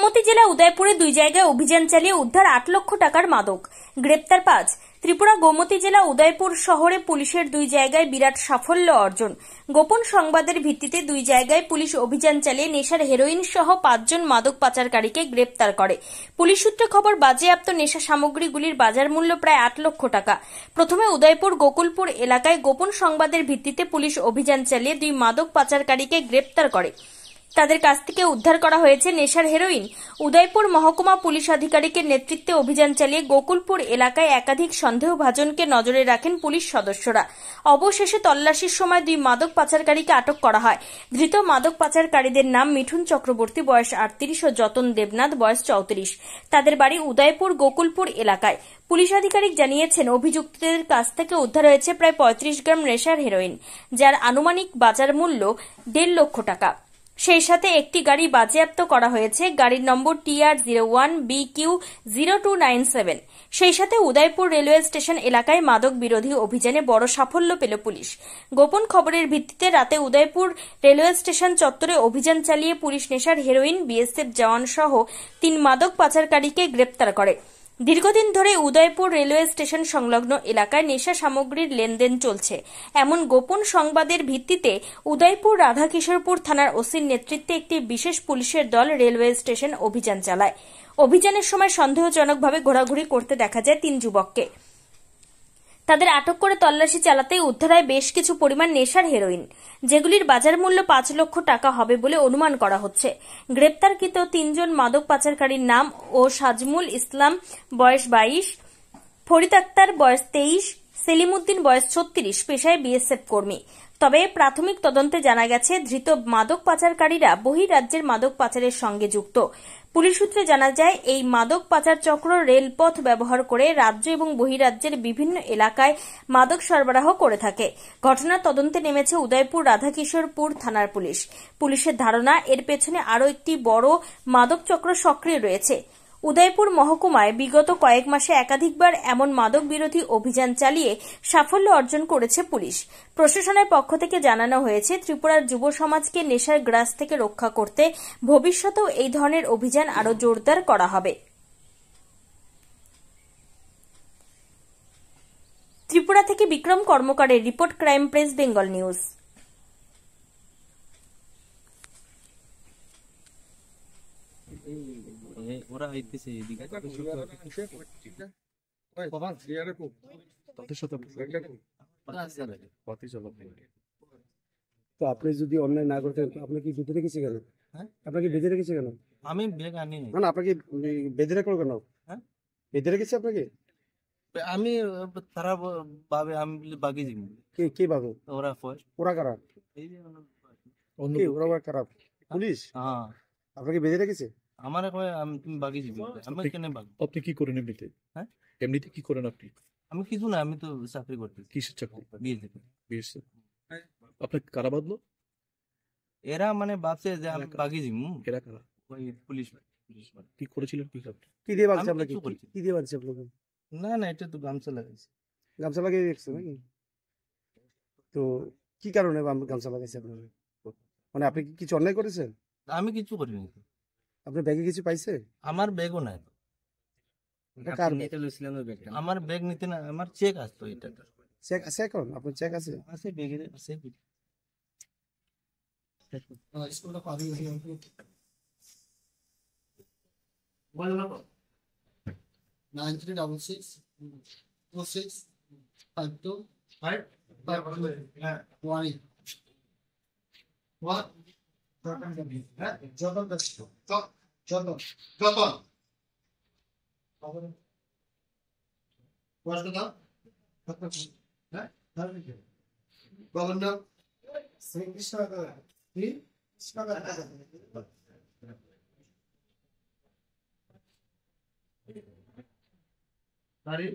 গোমতী জেলা উদয়পুরে দুই জায়গায় অভিযান চালিয়ে উদ্ধার 8 লক্ষ টাকার মাদক, গ্রেপ্তার 5। ত্রিপুরা গোমতী জেলা উদয়পুর শহরে পুলিশের দুই জায়গায় বিরাট সাফল্য অর্জন। গোপন সংবাদের ভিত্তিতে দুই জায়গায় পুলিশ অভিযান চালিয়ে নেশার হেরোইন সহ 5 জন মাদক পাচারকারীকে গ্রেপ্তার করে। পুলিশ সূত্রে খবর, বাজেয়াপ্ত নেশা সামগ্রীগুলির বাজার মূল্য প্রায় 8 লক্ষ টাকা। প্রথমে উদয়পুর গোকুলপুর এলাকায় গোপন সংবাদের ভিত্তিতে পুলিশ অভিযান চালিয়ে দুই মাদক পাচারকারীকে গ্রেপ্তার করে। তাদের কাছ থেকে উদ্ধার করা হয়েছে নেশার হেরোইন। উদয়পুর মহকুমা পুলিশ আধিকারিকের নেতৃত্বে অভিযান চালিয়ে গোকুলপুর এলাকায় একাধিক সন্দেহভাজনকে নজরে রাখেন পুলিশ সদস্যরা। অবশেষে তল্লাশির সময় দুই মাদক পাচারকারীকে আটক করা হয়। ধৃত মাদক পাচারকারীদের নাম মিঠুন চক্রবর্তী, বয়স 38, ও যতন দেবনাথ, বয়স 34। তাদের বাড়ি উদয়পুর গোকুলপুর এলাকায়। পুলিশ আধিকারিক জানিয়েছেন, অভিযুক্তদের কাছ থেকে উদ্ধার হয়েছে প্রায় 35 গ্রাম নেশার হেরোইন, যার আনুমানিক বাজার মূল্য 1.5 লক্ষ টাকা। সেই সাথে একটি গাড়ি বাজেয়াপ্ত করা হয়েছে, গাড়ির নম্বর TR01BQ0297। সেই সাথে উদয়পুর রেলওয়ে স্টেশন এলাকায় মাদক বিরোধী অভিযানে বড় সাফল্য পেল পুলিশ। গোপন খবরের ভিত্তিতে রাতে উদয়পুর রেলওয়ে স্টেশন চত্বরে অভিযান চালিয়ে পুলিশ নেশার হেরোইন, BSF জওয়ান সহ 3 মাদক পাচারকারীকে গ্রেপ্তার করে। দীর্ঘদিন ধরে উদয়পুর রেলওয়ে স্টেশন সংলগ্ন এলাকায় নেশা সামগ্রীর লেনদেন চলছে। এমন গোপন সংবাদের ভিত্তিতে উদয়পুর রাধাকিশোরপুর থানার ওসির নেতৃত্বে একটি বিশেষ পুলিশের দল রেলওয়ে স্টেশন অভিযান চালায়। অভিযানের সময় সন্দেহজনকভাবে ঘোরাঘুরি করতে দেখা যায় 3 যুবককে। তাদের আটক করে তল্লাশি চালাতেই উদ্ধার হয় বেশ কিছু পরিমাণ নেশার হেরোইন, যেগুলির বাজার মূল্য 5 লক্ষ টাকা হবে বলে অনুমান করা হচ্ছে। গ্রেপ্তারকৃত 3 জন মাদক পাচারকারীর নাম ও সাজমুল ইসলাম, বয়স 22, ফরিদ আক্তার, বয়স 23, সেলিমউদ্দিন, বয়স 36, পেশায় BSF কর্মী। তবে প্রাথমিক তদন্তে জানা গেছে, ধৃত মাদক পাচারকারীরা বহিরাজ্যের মাদক পাচারের সঙ্গে যুক্ত। পুলিশ সূত্রে জানা যায়, এই মাদক পাচার চক্র রেলপথ ব্যবহার করে রাজ্য এবং বহিরাজ্যের বিভিন্ন এলাকায় মাদক সরবরাহ করে থাকে। ঘটনার তদন্তে নেমেছে উদয়পুর রাধাকিশোরপুর থানার পুলিশ। পুলিশের ধারণা, এর পেছনে আরও একটি বড় মাদক চক্র সক্রিয় রয়েছে। উদয়পুর মহকুমায় বিগত কয়েক মাসে একাধিকবার এমন মাদক বিরোধী অভিযান চালিয়ে সাফল্য অর্জন করেছে পুলিশ। প্রশাসনের পক্ষ থেকে জানানো হয়েছে, ত্রিপুরার যুব সমাজকে নেশার গ্রাস থেকে রক্ষা করতে ভবিষ্যতেও এই ধরনের অভিযান আরও জোরদার করা হবে। ত্রিপুরা থেকে বিক্রম কর্মকারের report, crime press Bengal news. ওরা হইতেছে এদিকে তো আপনি যদি অনলাইন না করতেন, আপনি কি বেঁধে রেখেছে কেন? হ্যাঁ, আপনাকে বেঁধে রেখেছে কেন? আমি ব্যাগ আনি না না, আপনাকে বেঁধে রাখলো কেন? হ্যাঁ, বেঁধে রেখেছে আপনাকে? আমি তারা ভাবে আমি বাকি দিব। কে কে বাবু? ওরা ফার্স্ট ওরা কারা? এই যে কে ওরা কারা? পুলিশ? হ্যাঁ, আপনাকে বেঁধে রেখেছে? আমার কয় আমি তুমি বাকি দিব, আমি কেন বাকি? আপনি কি করেন এমনিতে? হ্যাঁ, এমনিতে কি করেন আপনি? আমি কিছু না, আমি তো চাকরি করতে। কিসের চাকরি? বিএসএফ। আপনাকে কারা বাঁধলো? এরা মানে ভাবছে যে আমি বাকি দিব। এরা কারা? ওই পুলিশ। কি করেছিলেন কি আপনি? কি দিয়ে বাঁধছে আমি আপনাকে? কিছু করিনি। কি দিয়ে বাঁধছে আপনাকে? না না, এটা তো গামছা লাগাইছে। গামছা লাগিয়ে রেখেছে নাকি? তো কি কারণে গামছা লাগাইছে আপনাকে? মানে আপনি কি কিছু অন্যায় করেছেন? আমি কিছু করিনি। আপনার ব্যাগে কিছু পাইছে? আমার ব্যাগও নাই। কার? আমার ব্যাগ নিতে না, আমার চেক আসতো। এটা চেক আছে এখন? আপনার চেক আছে? আছে, ব্যাগে আছে। Sorry.